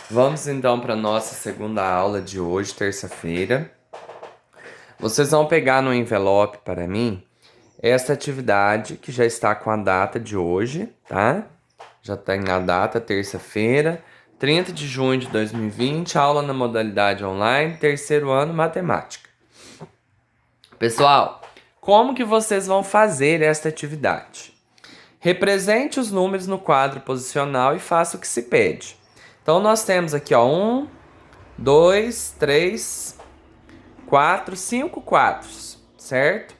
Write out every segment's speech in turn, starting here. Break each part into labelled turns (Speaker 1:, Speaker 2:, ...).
Speaker 1: Vamos então para a nossa segunda aula de hoje, terça-feira. Vocês vão pegar no envelope para mim esta atividade que já está com a data de hoje, tá? Já tem a data, terça-feira, 30 de junho de 2020, aula na modalidade online, terceiro ano, matemática. Pessoal, como que vocês vão fazer esta atividade? Represente os números no quadro posicional e faça o que se pede. Então, nós temos aqui, ó, 1, 2, 3, 4, 5 quadros, certo?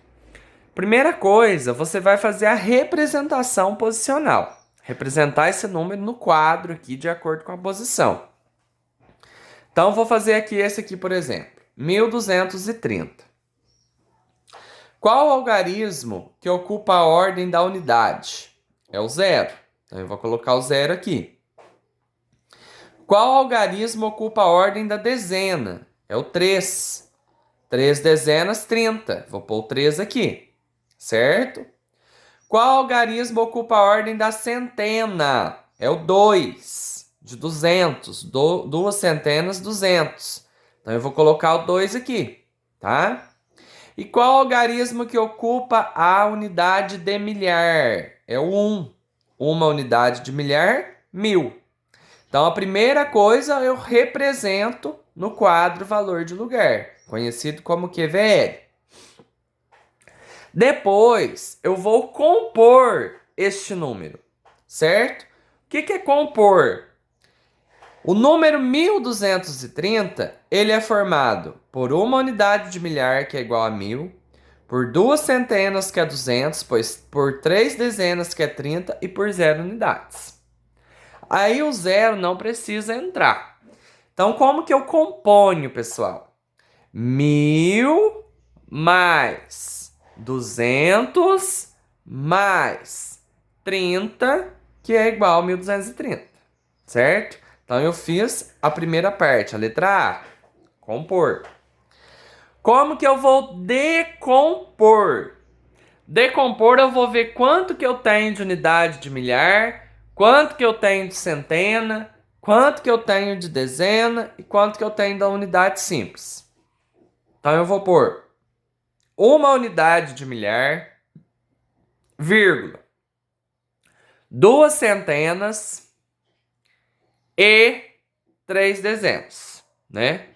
Speaker 1: Primeira coisa, você vai fazer a representação posicional. Representar esse número no quadro aqui de acordo com a posição. Então, vou fazer aqui esse aqui, por exemplo, 1230. Qual o algarismo que ocupa a ordem da unidade? É o zero. Então, eu vou colocar o zero aqui. Qual algarismo ocupa a ordem da dezena? É o 3. 3 dezenas, 30. Vou pôr o 3 aqui, certo? Qual algarismo ocupa a ordem da centena? É o 2, de 200. Duas centenas, 200. Então, eu vou colocar o 2 aqui, tá? E qual algarismo que ocupa a unidade de milhar? É o 1. Uma unidade de milhar, 1000. Então, a primeira coisa eu represento no quadro valor de lugar, conhecido como QVL. Depois, eu vou compor este número, certo? O que é compor? O número 1230, ele é formado por uma unidade de milhar, que é igual a 1000, por duas centenas, que é 200, por três dezenas, que é 30, e por zero unidades. Aí o zero não precisa entrar. Então, como que eu componho, pessoal? 1000 mais 200 mais 30, que é igual a 1230, certo? Então, eu fiz a primeira parte, a letra A, compor. Como que eu vou decompor? Decompor, eu vou ver quanto que eu tenho de unidade de milhar, quanto que eu tenho de centena, quanto que eu tenho de dezena e quanto que eu tenho da unidade simples. Então, eu vou pôr uma unidade de milhar, vírgula, duas centenas e três dezenas, né?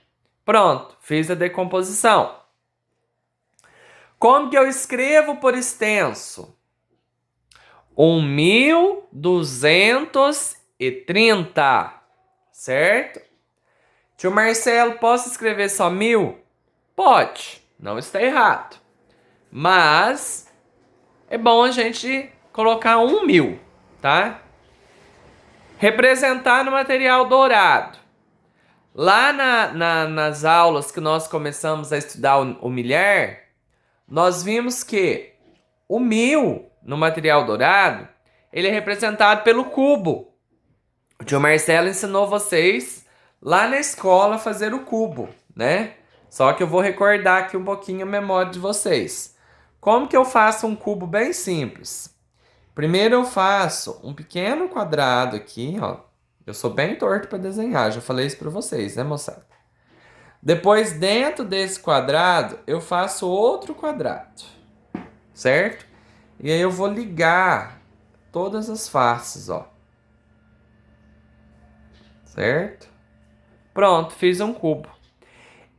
Speaker 1: Pronto, fiz a decomposição. Como que eu escrevo por extenso? 1230, certo? Tio Marcelo, posso escrever só 1000? Pode, não está errado. Mas é bom a gente colocar 1000, tá? Representar no material dourado. Lá nas aulas que nós começamos a estudar o milhar, nós vimos que o 1000 no material dourado, ele é representado pelo cubo. O tio Marcelo ensinou vocês lá na escola a fazer o cubo, né? Só que eu vou recordar aqui um pouquinho a memória de vocês. Como que eu faço um cubo bem simples? Primeiro eu faço um pequeno quadrado aqui, ó. Eu sou bem torto para desenhar, já falei isso para vocês, né, moçada? Depois, dentro desse quadrado, eu faço outro quadrado, certo? E aí eu vou ligar todas as faces, ó. Certo? Pronto, fiz um cubo.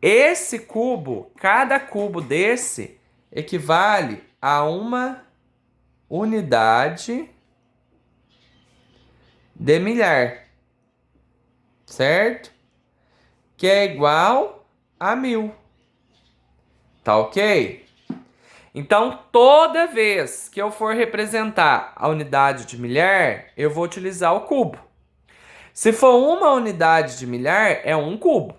Speaker 1: Esse cubo, cada cubo desse, equivale a uma unidade de milhar, certo? Que é igual a 1000. Tá ok? Então, toda vez que eu for representar a unidade de milhar, eu vou utilizar o cubo. Se for uma unidade de milhar, é um cubo.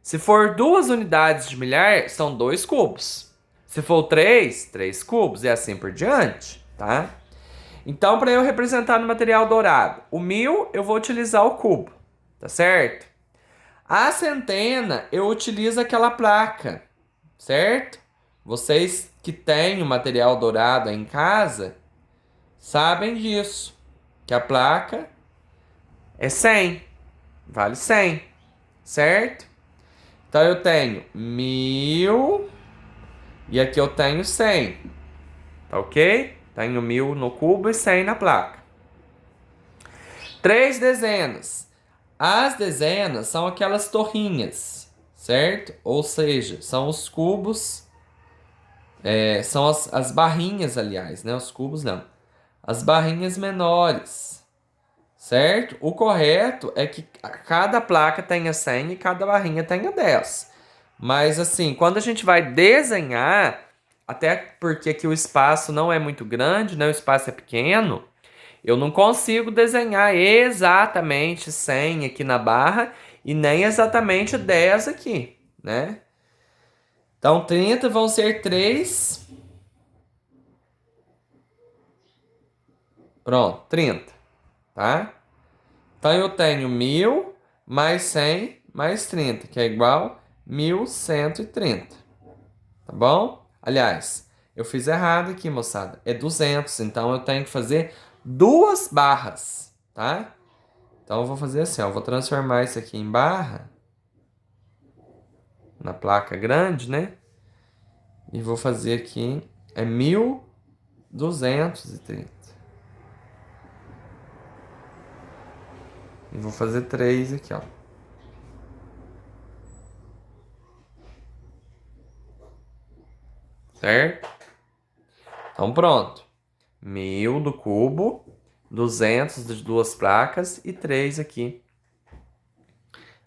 Speaker 1: Se for duas unidades de milhar, são dois cubos. Se for três cubos e assim por diante, tá? Então, para eu representar no material dourado, o 1000 eu vou utilizar o cubo, tá certo? A centena eu utilizo aquela placa, certo? Vocês que têm o material dourado aí em casa sabem disso, que a placa é 100, vale 100, certo? Então eu tenho 1000 e aqui eu tenho 100, tá ok? Tenho 1000 no cubo e 100 na placa. 3 dezenas. As dezenas são aquelas torrinhas, certo? Ou seja, são os cubos, são as barrinhas, aliás, né? Os cubos não. As barrinhas menores, certo? O correto é que cada placa tenha 100 e cada barrinha tenha 10. Mas assim, quando a gente vai desenhar, até porque aqui o espaço não é muito grande, né? O espaço é pequeno, eu não consigo desenhar exatamente 100 aqui na barra e nem exatamente 10 aqui, né? Então 30 vão ser 3. Pronto, 30, tá? Então eu tenho 1000 mais 100 mais 30, que é igual 1130. Tá bom? Aliás, eu fiz errado aqui, moçada. É 200, então eu tenho que fazer duas barras, tá? Então eu vou fazer assim, ó. Eu vou transformar isso aqui em barra, na placa grande, né? E vou fazer aqui, 1230. E vou fazer 3 aqui, ó. Certo? Então pronto. 1000 do cubo, 200 de duas placas e 3 aqui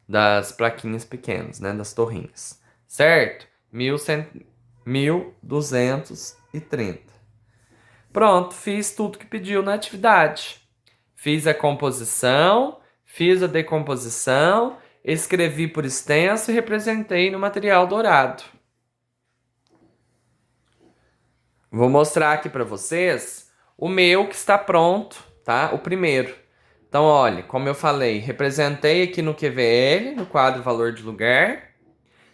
Speaker 1: das plaquinhas pequenas, né? Das torrinhas. Certo? 1230. Pronto, fiz tudo que pediu na atividade. Fiz a composição, fiz a decomposição, escrevi por extenso e representei no material dourado. Vou mostrar aqui para vocês o meu que está pronto, tá? O primeiro. Então, olha, como eu falei, representei aqui no QVL, no quadro valor de lugar.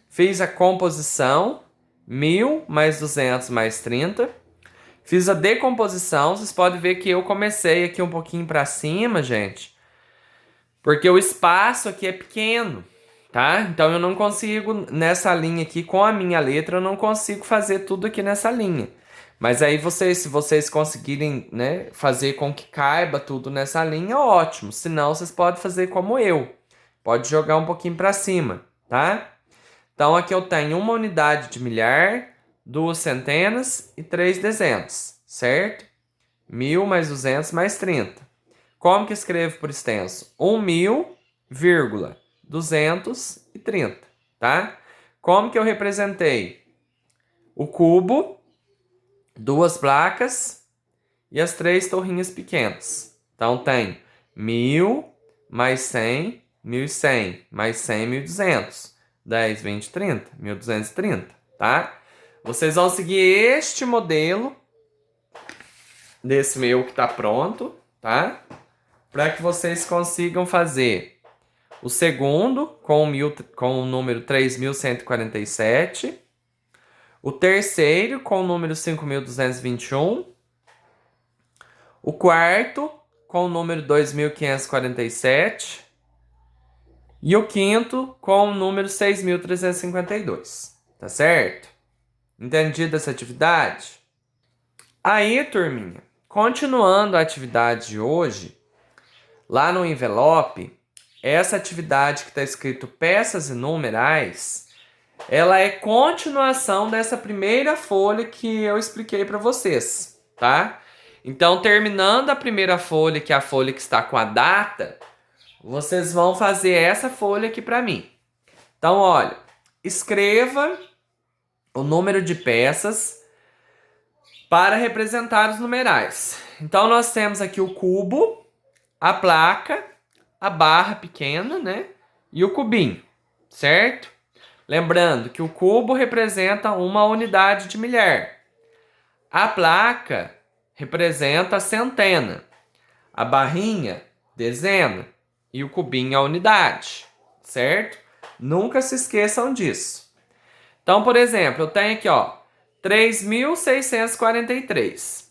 Speaker 1: Fiz a composição, 1000 mais 200 mais 30. Fiz a decomposição, vocês podem ver que eu comecei aqui um pouquinho para cima, gente, porque o espaço aqui é pequeno, tá? Então eu não consigo, nessa linha aqui, com a minha letra, eu não consigo fazer tudo aqui nessa linha. Mas aí vocês, se vocês conseguirem, né, fazer com que caiba tudo nessa linha, ótimo. Se não, vocês podem fazer como eu. Pode jogar um pouquinho para cima, tá? Então aqui eu tenho uma unidade de milhar, 2 centenas e 3 dezenas, certo? 1000 mais 200 mais 30. Como que escrevo por extenso? 1000,230, tá? Como que eu representei? O cubo, duas placas e as 3 torrinhas pequenas. Então tem 1000 mais 100, 1100 mais 100, 1200. 10, 20, 30, 1230, tá? Vocês vão seguir este modelo desse meu que tá pronto, tá? Para que vocês consigam fazer o segundo com o número 3147, o terceiro com o número 5221, o quarto com o número 2547 e o quinto com o número 6352, tá certo? Entendido essa atividade? Aí, turminha, continuando a atividade de hoje, lá no envelope, essa atividade que está escrito peças e numerais, ela é continuação dessa primeira folha que eu expliquei para vocês, tá? Então, terminando a primeira folha, que é a folha que está com a data, vocês vão fazer essa folha aqui para mim. Então, olha, escreva o número de peças para representar os numerais. Então, nós temos aqui o cubo, a placa, a barra pequena, né? E o cubinho, certo? Lembrando que o cubo representa uma unidade de milhar. A placa representa a centena. A barrinha, dezena. E o cubinho, a unidade, certo? Nunca se esqueçam disso. Então, por exemplo, eu tenho aqui, ó, 3.643.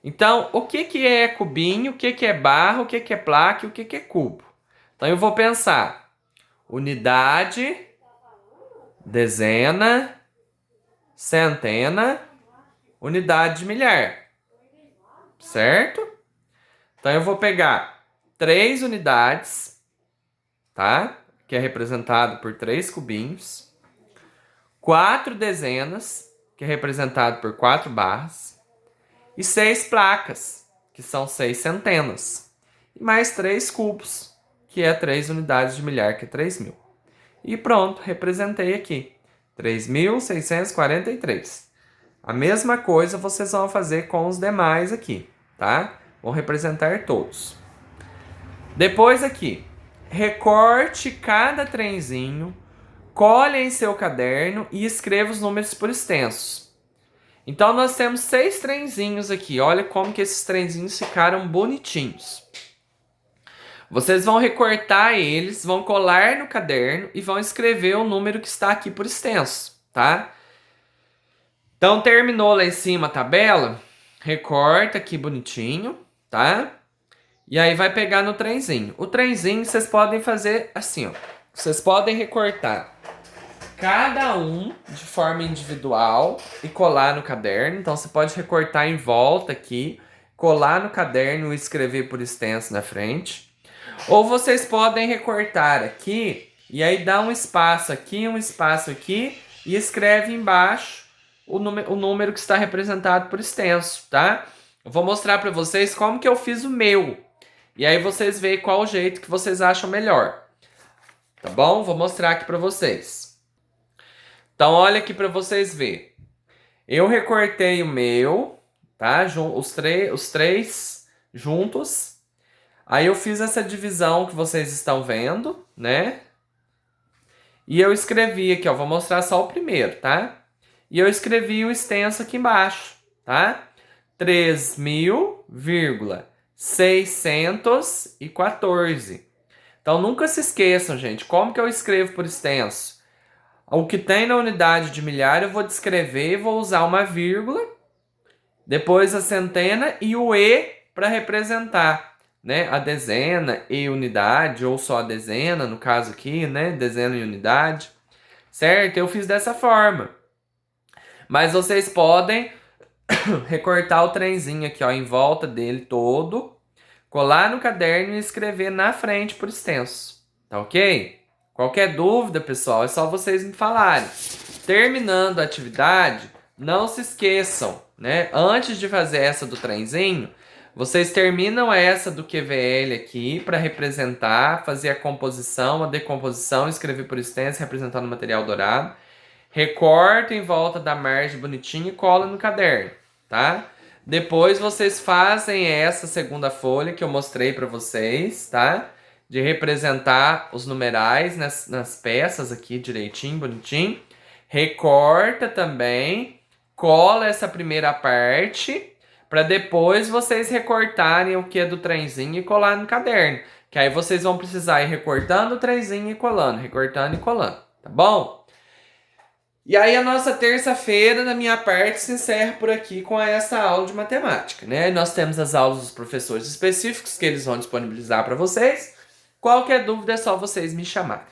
Speaker 1: Então, o que é cubinho, o que é barra, o que é placa e o que é cubo? Então eu vou pensar unidade, dezena, centena, unidade de milhar, certo? Então eu vou pegar 3 unidades, tá? Que é representado por 3 cubinhos. 4 dezenas, que é representado por 4 barras. E 6 placas, que são 6 centenas. E mais 3 cubos, que é 3 unidades de milhar, que é 3.000. E pronto, representei aqui. 3.643. A mesma coisa vocês vão fazer com os demais aqui, tá? Vão representar todos. Depois aqui, recorte cada trenzinho, cole em seu caderno e escreva os números por extensos. Então nós temos 6 trenzinhos aqui. Olha como que esses trenzinhos ficaram bonitinhos. Vocês vão recortar eles, vão colar no caderno e vão escrever o número que está aqui por extenso, tá? Então terminou lá em cima a tabela, recorta aqui bonitinho, tá? E aí vai pegar no trenzinho. O trenzinho vocês podem fazer assim, ó. Vocês podem recortar cada um de forma individual e colar no caderno. Então você pode recortar em volta aqui, colar no caderno e escrever por extenso na frente. Ou vocês podem recortar aqui e aí dá um espaço aqui e escreve embaixo o número que está representado por extenso, tá? Eu vou mostrar para vocês como que eu fiz o meu. E aí vocês veem qual o jeito que vocês acham melhor. Tá bom? Vou mostrar aqui para vocês. Então olha aqui para vocês verem. Eu recortei o meu, tá? Os três juntos. Aí eu fiz essa divisão que vocês estão vendo, né? E eu escrevi aqui, ó. Vou mostrar só o primeiro, tá? E eu escrevi o extenso aqui embaixo, tá? 3.614. Então nunca se esqueçam, gente. Como que eu escrevo por extenso? O que tem na unidade de milhar eu vou descrever e vou usar uma vírgula. Depois a centena e o E para representar, né? A dezena e unidade, ou só a dezena, no caso aqui, né? Dezena e unidade. Certo? Eu fiz dessa forma. Mas vocês podem recortar o trenzinho aqui, ó, em volta dele todo, colar no caderno e escrever na frente por extenso. Tá ok? Qualquer dúvida, pessoal, é só vocês me falarem. Terminando a atividade, não se esqueçam, né? Antes de fazer essa do trenzinho, vocês terminam essa do QVL aqui para representar, fazer a composição, a decomposição, escrever por extenso, representando o material dourado. Recorta em volta da margem bonitinho e cola no caderno, tá? Depois vocês fazem essa segunda folha que eu mostrei para vocês, tá? De representar os numerais nas peças aqui direitinho, bonitinho. Recorta também, cola essa primeira parte, para depois vocês recortarem o que é do trenzinho e colar no caderno. Que aí vocês vão precisar ir recortando o trenzinho e colando, recortando e colando, tá bom? E aí a nossa terça-feira, da minha parte, se encerra por aqui com essa aula de matemática, né? Nós temos as aulas dos professores específicos que eles vão disponibilizar para vocês. Qualquer dúvida é só vocês me chamarem.